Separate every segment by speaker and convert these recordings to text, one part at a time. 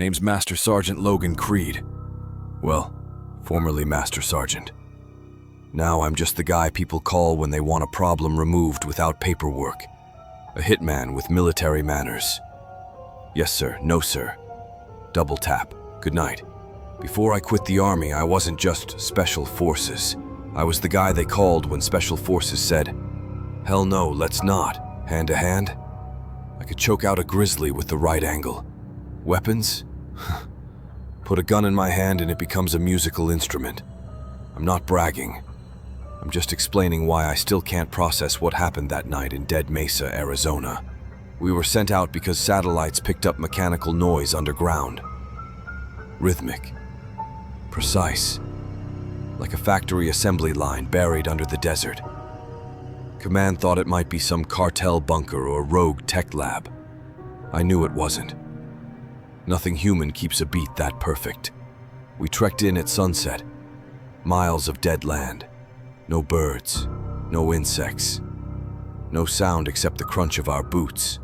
Speaker 1: Name's Master Sergeant Logan Creed. Well, formerly Master Sergeant. Now I'm just the guy people call when they want a problem removed without paperwork. A hitman with military manners. Yes sir, no sir. Double tap. Good night. Before I quit the army, I wasn't just Special Forces. I was the guy they called when Special Forces said, "Hell no, let's not." Hand to hand? I could choke out a grizzly with the right angle. Weapons? Put a gun in my hand and it becomes a musical instrument. I'm not bragging. I'm just explaining why I still can't process what happened that night in Dead Mesa, Arizona. We were sent out because satellites picked up mechanical noise underground. Rhythmic. Precise. Like a factory assembly line buried under the desert. Command thought it might be some cartel bunker or rogue tech lab. I knew it wasn't. Nothing human keeps a beat that perfect. We trekked in at sunset. Miles of dead land. No birds, no insects. No sound except the crunch of our boots.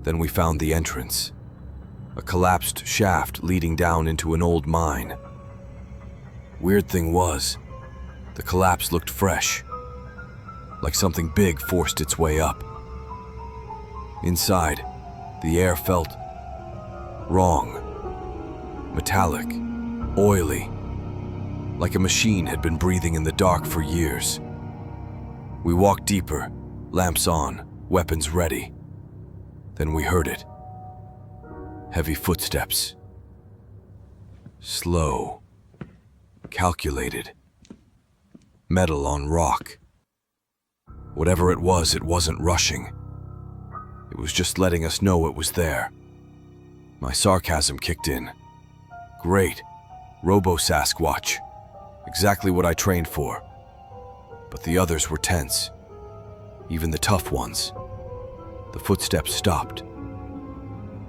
Speaker 1: Then we found the entrance. A collapsed shaft leading down into an old mine. Weird thing was, the collapse looked fresh. Like something big forced its way up. Inside, the air felt wrong. Metallic, oily, like a machine had been breathing in the dark for years. We walked deeper, lamps on, weapons ready. Then we heard it. Heavy footsteps. Slow. Calculated. Metal on rock. Whatever it wasn't rushing. It was just letting us know it was there. My sarcasm kicked in. Great. Robo-Sasquatch. Exactly what I trained for. But the others were tense. Even the tough ones. The footsteps stopped.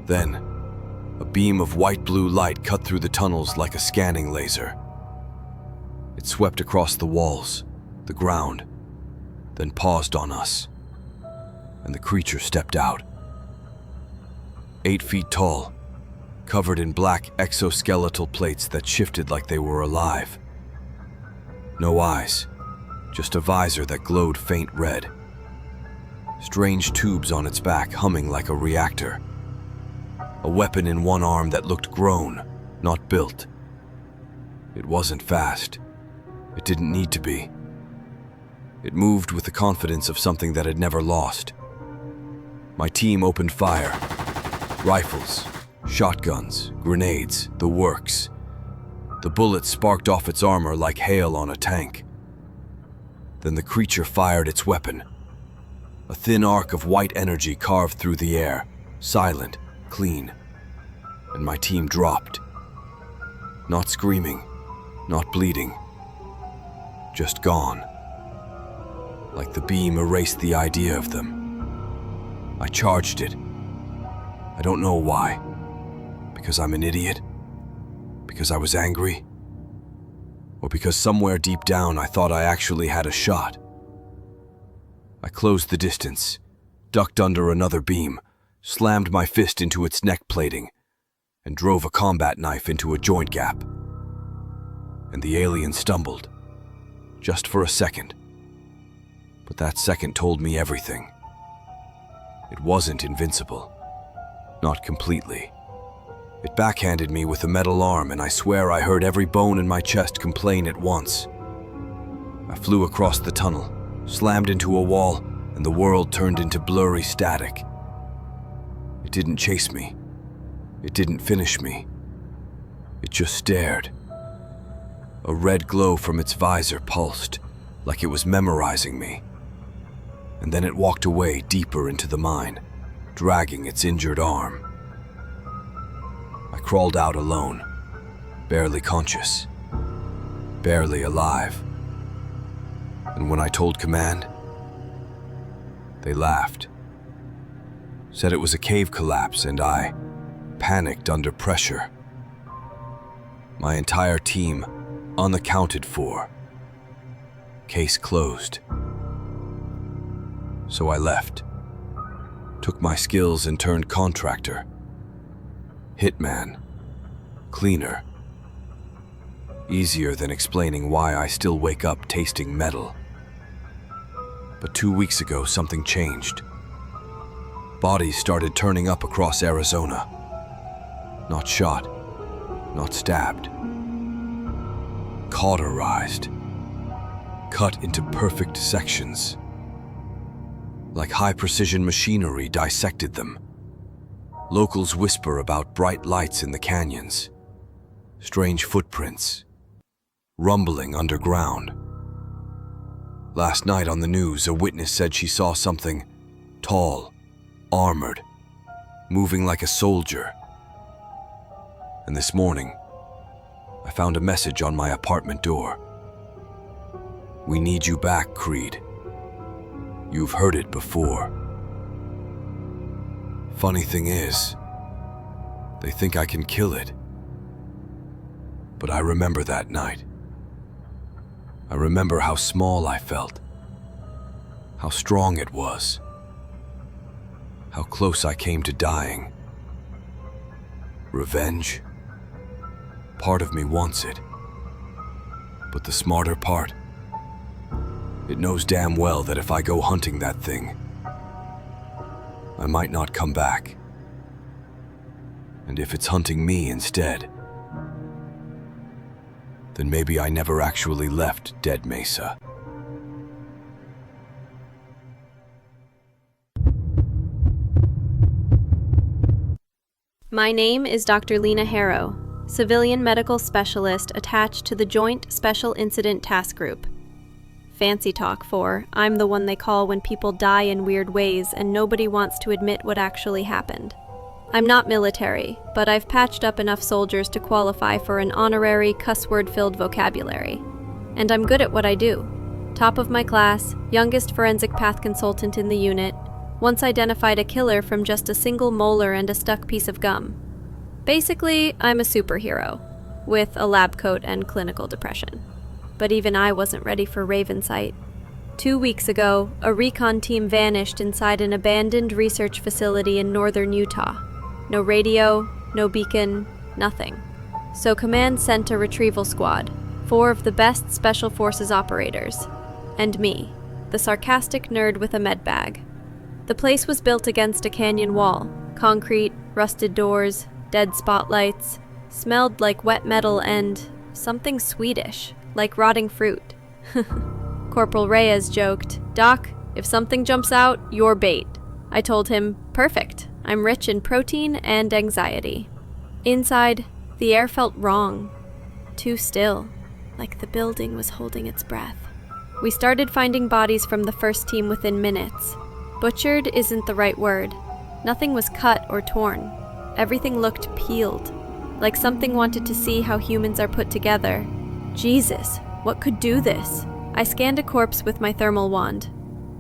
Speaker 1: Then, a beam of white-blue light cut through the tunnels like a scanning laser. It swept across the walls, the ground, then paused on us. And the creature stepped out. 8 feet tall, covered in black exoskeletal plates that shifted like they were alive. No eyes, just a visor that glowed faint red. Strange tubes on its back humming like a reactor. A weapon in one arm that looked grown, not built. It wasn't fast. It didn't need to be. It moved with the confidence of something that had never lost. My team opened fire. Rifles, shotguns, grenades, the works. The bullets sparked off its armor like hail on a tank. Then the creature fired its weapon. A thin arc of white energy carved through the air, silent, clean. And my team dropped. Not screaming, not bleeding. Just gone. Like the beam erased the idea of them. I charged it. I don't know why. Because I'm an idiot? Because I was angry? Or because somewhere deep down I thought I actually had a shot? I closed the distance, ducked under another beam, slammed my fist into its neck plating, and drove a combat knife into a joint gap. And the alien stumbled, just for a second. But that second told me everything. It wasn't invincible. Not completely. It backhanded me with a metal arm, and I swear I heard every bone in my chest complain at once. I flew across the tunnel, slammed into a wall, and the world turned into blurry static. It didn't chase me. It didn't finish me. It just stared. A red glow from its visor pulsed, like it was memorizing me. And then it walked away deeper into the mine, dragging its injured arm. I crawled out alone, barely conscious, barely alive. And when I told command, they laughed. Said it was a cave collapse and I panicked under pressure. My entire team unaccounted for. Case closed. So I left. Took my skills and turned contractor. Hitman. Cleaner. Easier than explaining why I still wake up tasting metal. But 2 weeks ago, something changed. Bodies started turning up across Arizona. Not shot, not stabbed. Cauterized. Cut into perfect sections. Like high-precision machinery dissected them. Locals whisper about bright lights in the canyons. Strange footprints. Rumbling underground. Last night on the news, a witness said she saw something tall, armored, moving like a soldier. And this morning, I found a message on my apartment door. "We need you back, Creed. You've heard it before." Funny thing is, they think I can kill it. But I remember that night. I remember how small I felt, how strong it was, how close I came to dying. Revenge? Part of me wants it. But the smarter part, it knows damn well that if I go hunting that thing, I might not come back. And if it's hunting me instead, then maybe I never actually left Dead Mesa.
Speaker 2: My name is Dr. Lena Harrow, civilian medical specialist attached to the Joint Special Incident Task Group. Fancy talk for, I'm the one they call when people die in weird ways and nobody wants to admit what actually happened. I'm not military, but I've patched up enough soldiers to qualify for an honorary, cuss-word-filled vocabulary. And I'm good at what I do. Top of my class, youngest forensic path consultant in the unit, once identified a killer from just a single molar and a stuck piece of gum. Basically, I'm a superhero, with a lab coat and clinical depression. But even I wasn't ready for Raven sight. 2 weeks ago, a recon team vanished inside an abandoned research facility in northern Utah. No radio, no beacon, nothing. So Command sent a retrieval squad, 4 of the best Special Forces operators, and me, the sarcastic nerd with a med bag. The place was built against a canyon wall, concrete, rusted doors, dead spotlights, smelled like wet metal and something Swedish, like rotting fruit. Corporal Reyes joked, "Doc, if something jumps out, you're bait." I told him, "Perfect. I'm rich in protein and anxiety." Inside, the air felt wrong. Too still, like the building was holding its breath. We started finding bodies from the first team within minutes. Butchered isn't the right word. Nothing was cut or torn. Everything looked peeled, like something wanted to see how humans are put together. Jesus, what could do this? I scanned a corpse with my thermal wand.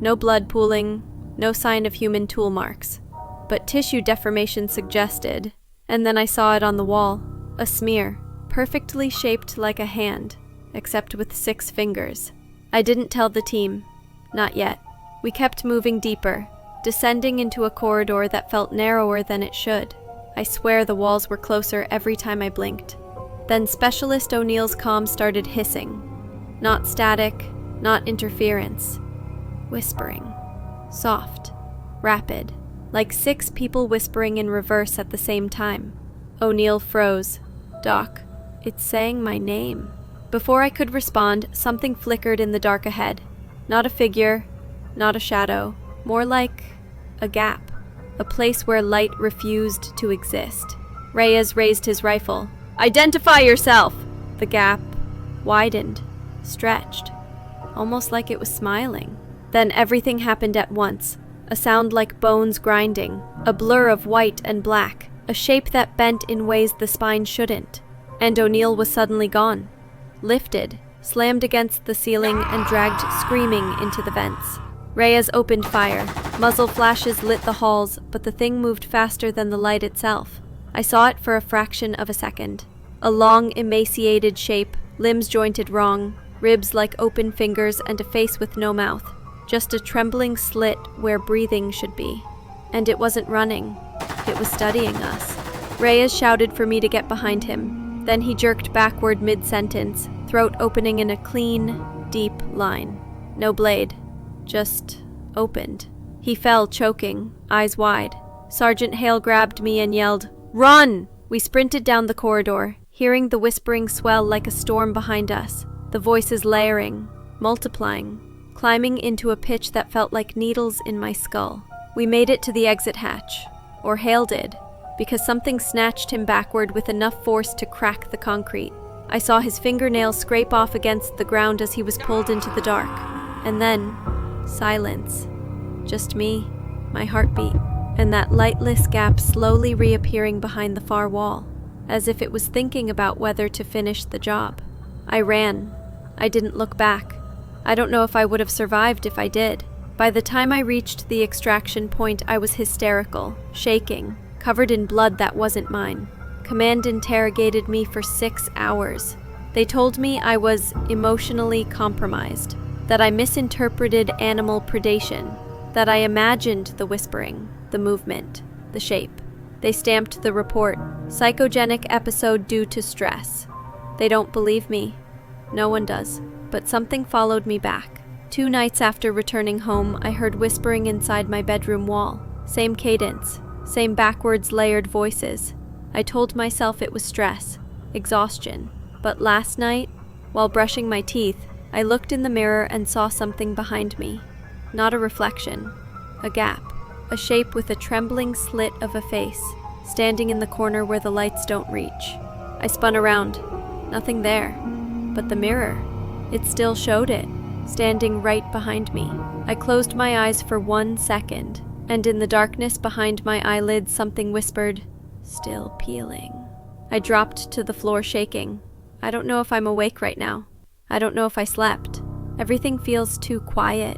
Speaker 2: No blood pooling, no sign of human tool marks. But tissue deformation suggested, and then I saw it on the wall. A smear, perfectly shaped like a hand, except with 6 fingers. I didn't tell the team. Not yet. We kept moving deeper, descending into a corridor that felt narrower than it should. I swear the walls were closer every time I blinked. Then Specialist O'Neill's comm started hissing. Not static, not interference. Whispering. Soft. Rapid. Like 6 people whispering in reverse at the same time. O'Neill froze. "Doc, it's saying my name." Before I could respond, something flickered in the dark ahead. Not a figure, not a shadow. More like a gap. A place where light refused to exist. Reyes raised his rifle. "Identify yourself!" The gap widened, stretched, almost like it was smiling. Then everything happened at once. A sound like bones grinding, a blur of white and black, a shape that bent in ways the spine shouldn't. And O'Neill was suddenly gone. Lifted, slammed against the ceiling, and dragged screaming into the vents. Reyes opened fire. Muzzle flashes lit the halls, but the thing moved faster than the light itself. I saw it for a fraction of a second. A long, emaciated shape, limbs jointed wrong, ribs like open fingers, and a face with no mouth. Just a trembling slit where breathing should be. And it wasn't running. It was studying us. Reyes shouted for me to get behind him. Then he jerked backward mid-sentence, throat opening in a clean, deep line. No blade, just opened. He fell, choking, eyes wide. Sergeant Hale grabbed me and yelled, "Run!" We sprinted down the corridor, hearing the whispering swell like a storm behind us, the voices layering, multiplying, climbing into a pitch that felt like needles in my skull. We made it to the exit hatch, or Hale did, because something snatched him backward with enough force to crack the concrete. I saw his fingernails scrape off against the ground as he was pulled into the dark. And then, silence. Just me, my heartbeat, and that lightless gap slowly reappearing behind the far wall, as if it was thinking about whether to finish the job. I ran. I didn't look back. I don't know if I would have survived if I did. By the time I reached the extraction point, I was hysterical, shaking, covered in blood that wasn't mine. Command interrogated me for 6 hours. They told me I was emotionally compromised, that I misinterpreted animal predation, that I imagined the whispering, the movement, the shape. They stamped the report, psychogenic episode due to stress. They don't believe me. No one does. But something followed me back. 2 nights after returning home, I heard whispering inside my bedroom wall. Same cadence, same backwards layered voices. I told myself it was stress, exhaustion. But last night, while brushing my teeth, I looked in the mirror and saw something behind me. Not a reflection, a gap, a shape with a trembling slit of a face, standing in the corner where the lights don't reach. I spun around. Nothing there. But the mirror, it still showed it, standing right behind me. I closed my eyes for 1 second, and in the darkness behind my eyelids something whispered, "Still peeling." I dropped to the floor shaking. I don't know if I'm awake right now. I don't know if I slept. Everything feels too quiet,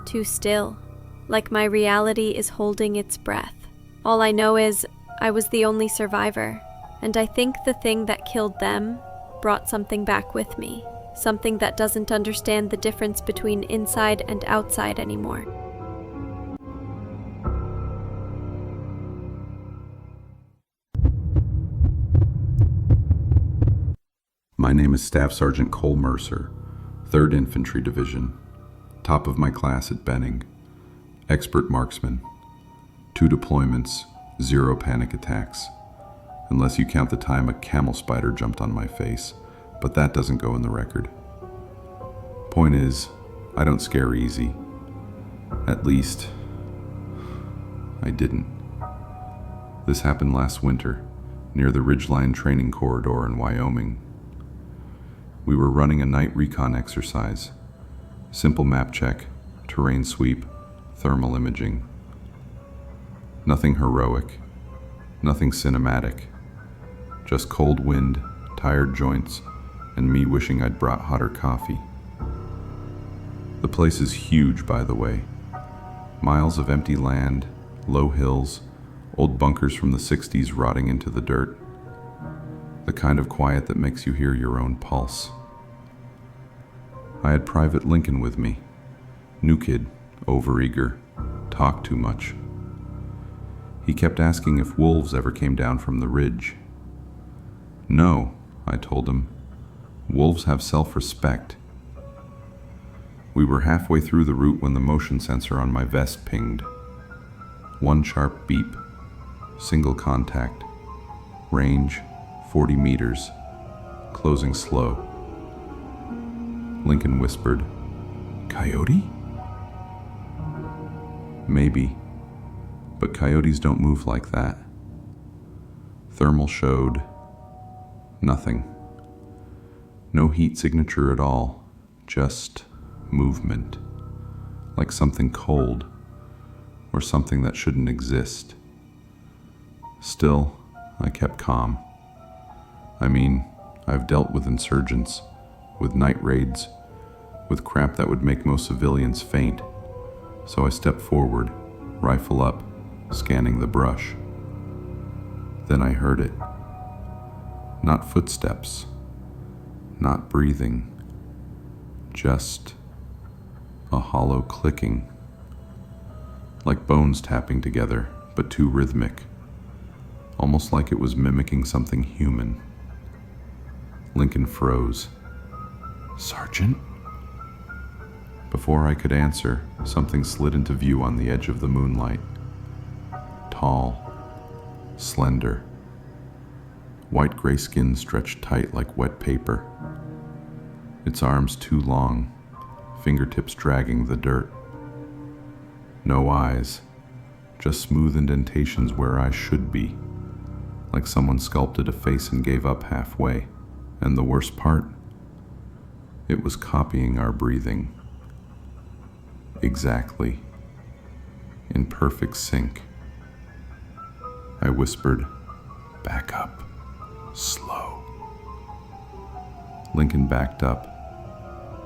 Speaker 2: too still, like my reality is holding its breath. All I know is I was the only survivor, and I think the thing that killed them brought something back with me, something that doesn't understand the difference between inside and outside anymore.
Speaker 3: My name is Staff Sergeant Cole Mercer, 3rd Infantry Division, top of my class at Benning, expert marksman, 2 deployments, 0 panic attacks, unless you count the time a camel spider jumped on my face, but that doesn't go in the record. Point is, I don't scare easy. At least, I didn't. This happened last winter, near the Ridgeline Training Corridor in Wyoming. We were running a night recon exercise. Simple map check, terrain sweep, thermal imaging. Nothing heroic, nothing cinematic. Just cold wind, tired joints, and me wishing I'd brought hotter coffee. The place is huge, by the way. Miles of empty land, low hills, old bunkers from the 60s rotting into the dirt. The kind of quiet that makes you hear your own pulse. I had Private Lincoln with me. New kid, overeager, talked too much. He kept asking if wolves ever came down from the ridge. No, I told him. Wolves have self-respect. We were halfway through the route when the motion sensor on my vest pinged. 1 sharp beep, single contact, range 40 meters, closing slow. Lincoln whispered, "Coyote?" Maybe, but coyotes don't move like that. Thermal showed nothing. No heat signature at all, just movement, like something cold, or something that shouldn't exist. Still, I kept calm. I mean, I've dealt with insurgents, with night raids, with crap that would make most civilians faint, so I stepped forward, rifle up, scanning the brush. Then I heard it. Not footsteps, not breathing, just a hollow clicking, like bones tapping together, but too rhythmic, almost like it was mimicking something human. Lincoln froze. "Sergeant?" Before I could answer, something slid into view on the edge of the moonlight. Tall, slender, white gray skin stretched tight like wet paper. Its arms too long, fingertips dragging the dirt. No eyes, just smooth indentations where eyes should be, like someone sculpted a face and gave up halfway. And the worst part, it was copying our breathing. Exactly. In perfect sync. I whispered, "Back up. Slow." Lincoln backed up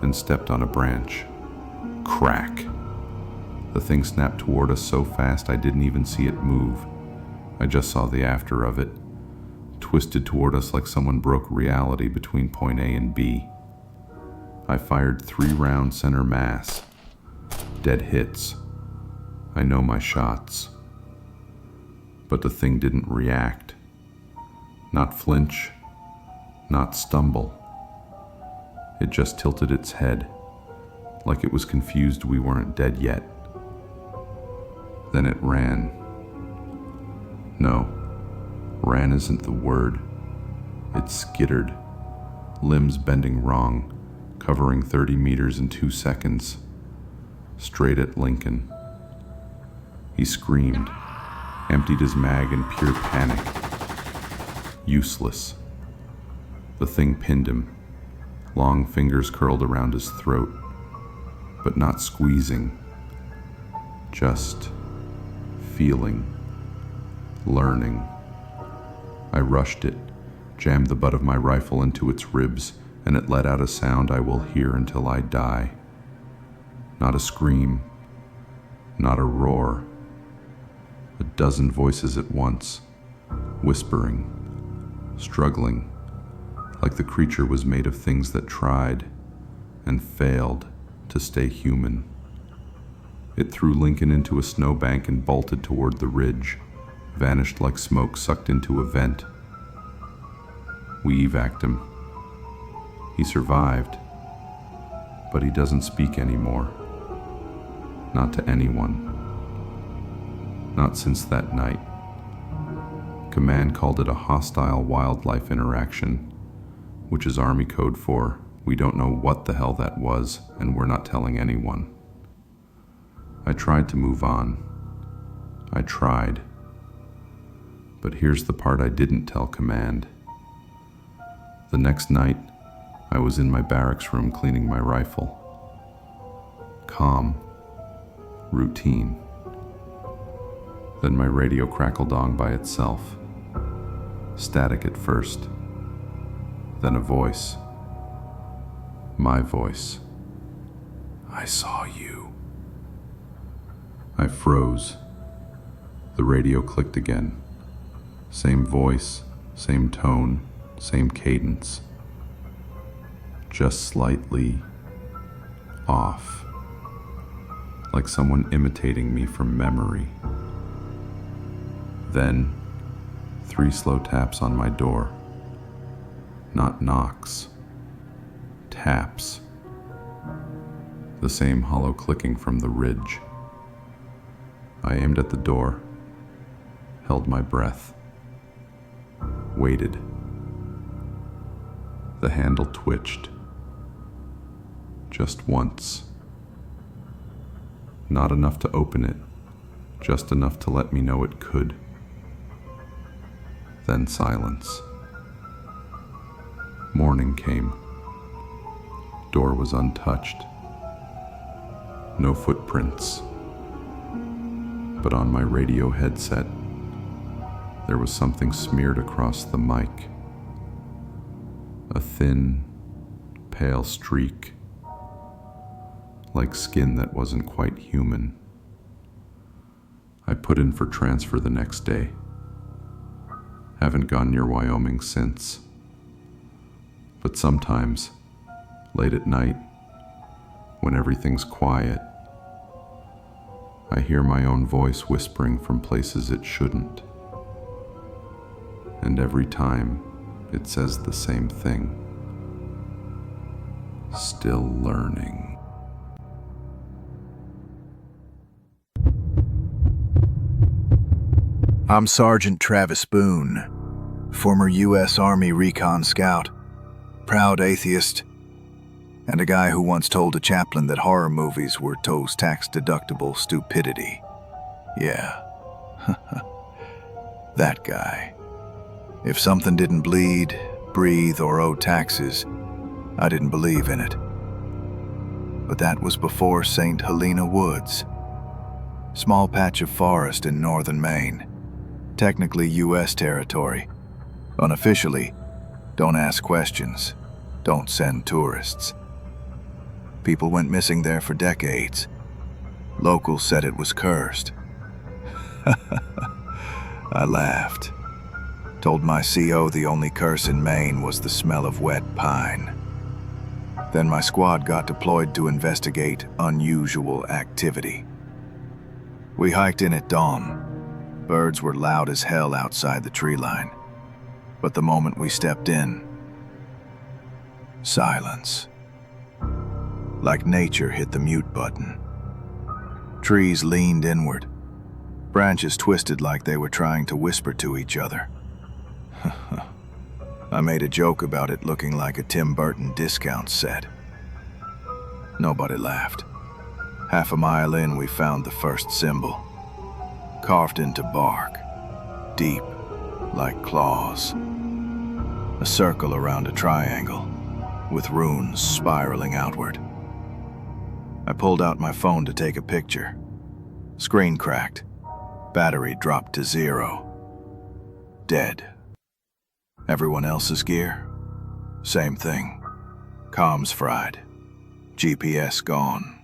Speaker 3: and stepped on a branch. Crack! The thing snapped toward us so fast I didn't even see it move. I just saw the after of it, twisted toward us like someone broke reality between point A and B. I fired 3 round center mass. Dead hits. I know my shots. But the thing didn't react. Not flinch. Not stumble. It just tilted its head, like it was confused we weren't dead yet. Then it ran. No, ran isn't the word. It skittered, limbs bending wrong, covering 30 meters in 2 seconds, straight at Lincoln. He screamed, emptied his mag in pure panic. Useless. The thing pinned him, long fingers curled around his throat, but not squeezing, just feeling, learning. I rushed it, jammed the butt of my rifle into its ribs, and it let out a sound I will hear until I die. Not a scream, not a roar. A dozen voices at once, whispering, struggling, like the creature was made of things that tried and failed to stay human. It threw Lincoln into a snowbank and bolted toward the ridge, vanished like smoke sucked into a vent. We evac'd him. He survived, but he doesn't speak anymore. Not to anyone. Not since that night. Command called it a hostile wildlife interaction, which is Army code for we don't know what the hell that was and we're not telling anyone. I tried to move on. I tried. But here's the part I didn't tell Command. The next night, I was in my barracks room cleaning my rifle. Calm. Routine. Then my radio crackled on by itself. Static at first. Then a voice. My voice. "I saw you." I froze. The radio clicked again. Same voice, same tone, same cadence. Just slightly off. Like someone imitating me from memory. Then, 3 slow taps on my door. Not knocks. Taps. The same hollow clicking from the ridge. I aimed at the door, held my breath, waited. The handle twitched. Just once. Not enough to open it, just enough to let me know it could. Then silence. Morning came. Door was untouched. No footprints. But on my radio headset, there was something smeared across the mic. A thin, pale streak, like skin that wasn't quite human. I put in for transfer the next day. Haven't gone near Wyoming since. But sometimes, late at night, when everything's quiet, I hear my own voice whispering from places it shouldn't. and every time it says the same thing. Still learning.
Speaker 4: I'm Sergeant Travis Boone, former U.S. Army recon scout, proud atheist, and a guy who once told a chaplain that horror movies were Toe's tax-deductible stupidity. Yeah, that guy. If something didn't bleed, breathe, or owe taxes, I didn't believe in it. But that was before St. Helena Woods, small patch of forest in northern Maine. Technically U.S. territory. Unofficially, don't ask questions, don't send tourists. People went missing there for decades. Locals said it was cursed. I laughed. Told my CO the only curse in Maine was the smell of wet pine. Then my squad got deployed to investigate unusual activity. We hiked in at dawn. Birds were loud as hell outside the tree line. But the moment we stepped in, silence. Like nature hit the mute button. Trees leaned inward. Branches twisted like they were trying to whisper to each other. I made a joke about it looking like a Tim Burton discount set. Nobody laughed. Half a mile in, we found the first symbol. Carved into bark, deep, like claws. A circle around a triangle, with runes spiraling outward. I pulled out my phone to take a picture. Screen cracked. Battery dropped to 0. Dead. Everyone else's gear? Same thing. Comms fried. GPS gone.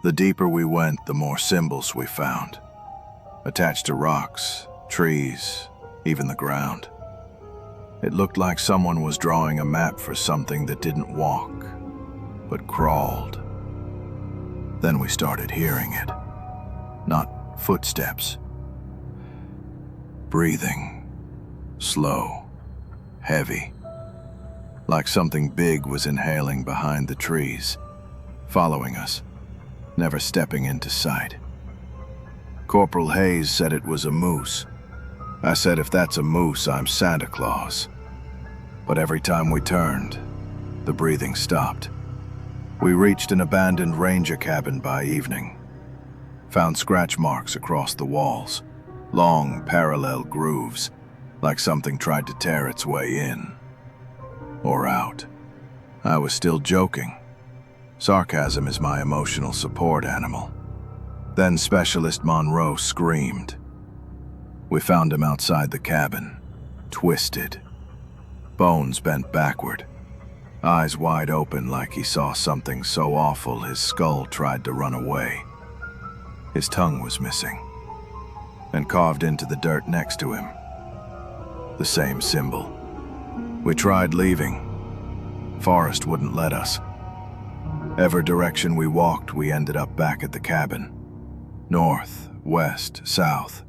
Speaker 4: The deeper we went, the more symbols we found. Attached to rocks, trees, even the ground. It looked like someone was drawing a map for something that didn't walk, but crawled. Then we started hearing it. Not footsteps. Breathing. Slow. Heavy. Like something big was inhaling behind the trees, following us, never stepping into sight. Corporal Hayes said it was a moose. I said if that's a moose, I'm Santa Claus. But every time we turned, the breathing stopped. We reached an abandoned ranger cabin by evening. Found scratch marks across the walls, long parallel grooves, like something tried to tear its way in. Or out. I was still joking. Sarcasm is my emotional support animal. Then Specialist Monroe screamed. We found him outside the cabin, twisted. Bones bent backward, eyes wide open like he saw something so awful his skull tried to run away. His tongue was missing, and carved into the dirt next to him, the same symbol. We tried leaving. Forest wouldn't let us. Every direction we walked, we ended up back at the cabin. North, west, south.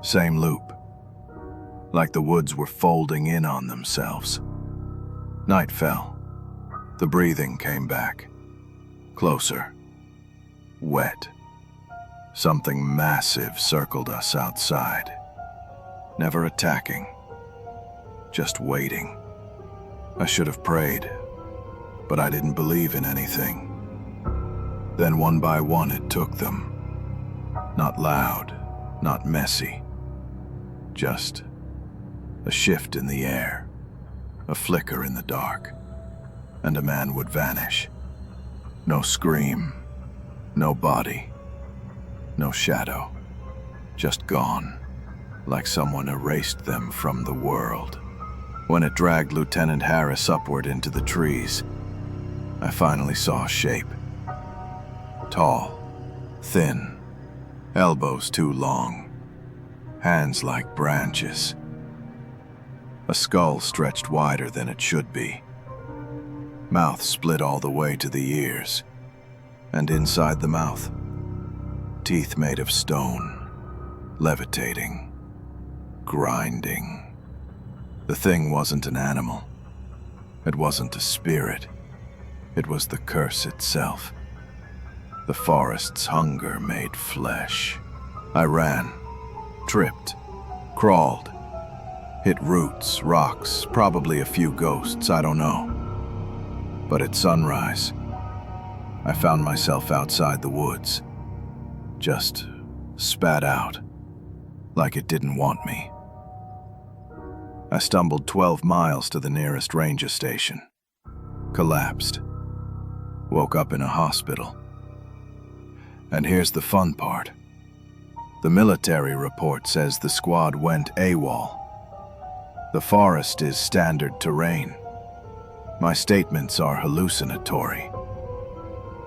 Speaker 4: Same loop. Like the woods were folding in on themselves. Night fell. The breathing came back. Closer. Wet. Something massive circled us outside. Never attacking. Just waiting. I should have prayed, but I didn't believe in anything. Then one by one it took them. Not loud, not messy. Just a shift in the air, a flicker in the dark, and a man would vanish. No scream, no body, no shadow, just gone, like someone erased them from the world. When it dragged Lieutenant Harris upward into the trees, I finally saw a shape. Tall, thin, elbows too long, hands like branches. A skull stretched wider than it should be. Mouth split all the way to the ears, and inside the mouth, teeth made of stone, levitating, grinding. The thing wasn't an animal. It wasn't a spirit. It was the curse itself. The forest's hunger made flesh. I ran, tripped, crawled, hit roots, rocks, probably a few ghosts, I don't know. But at sunrise, I found myself outside the woods, just spat out, like it didn't want me. I stumbled 12 miles to the nearest ranger station, collapsed, woke up in a hospital. And here's the fun part. The military report says the squad went AWOL. The forest is standard terrain. My statements are hallucinatory.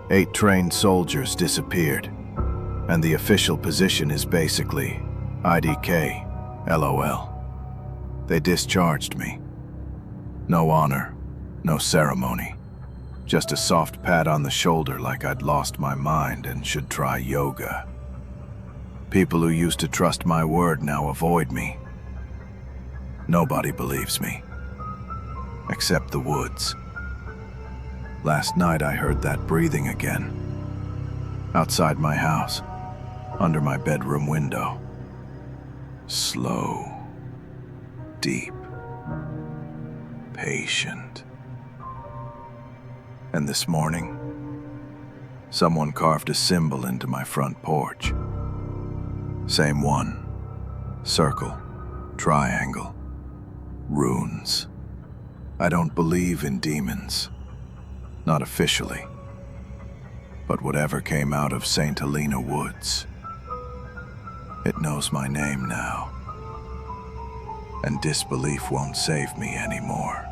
Speaker 4: 8 trained soldiers disappeared, and the official position is basically IDK, LOL. They discharged me. No honor, no ceremony. Just a soft pat on the shoulder like I'd lost my mind and should try yoga. People who used to trust my word now avoid me. Nobody believes me, except the woods. Last night I heard that breathing again. Outside my house, under my bedroom window. Slow, deep, patient. And this morning, someone carved a symbol into my front porch. Same one. Circle, triangle, runes. I don't believe in demons. Not officially. But whatever came out of St. Helena Woods, it knows my name now. And disbelief won't save me anymore.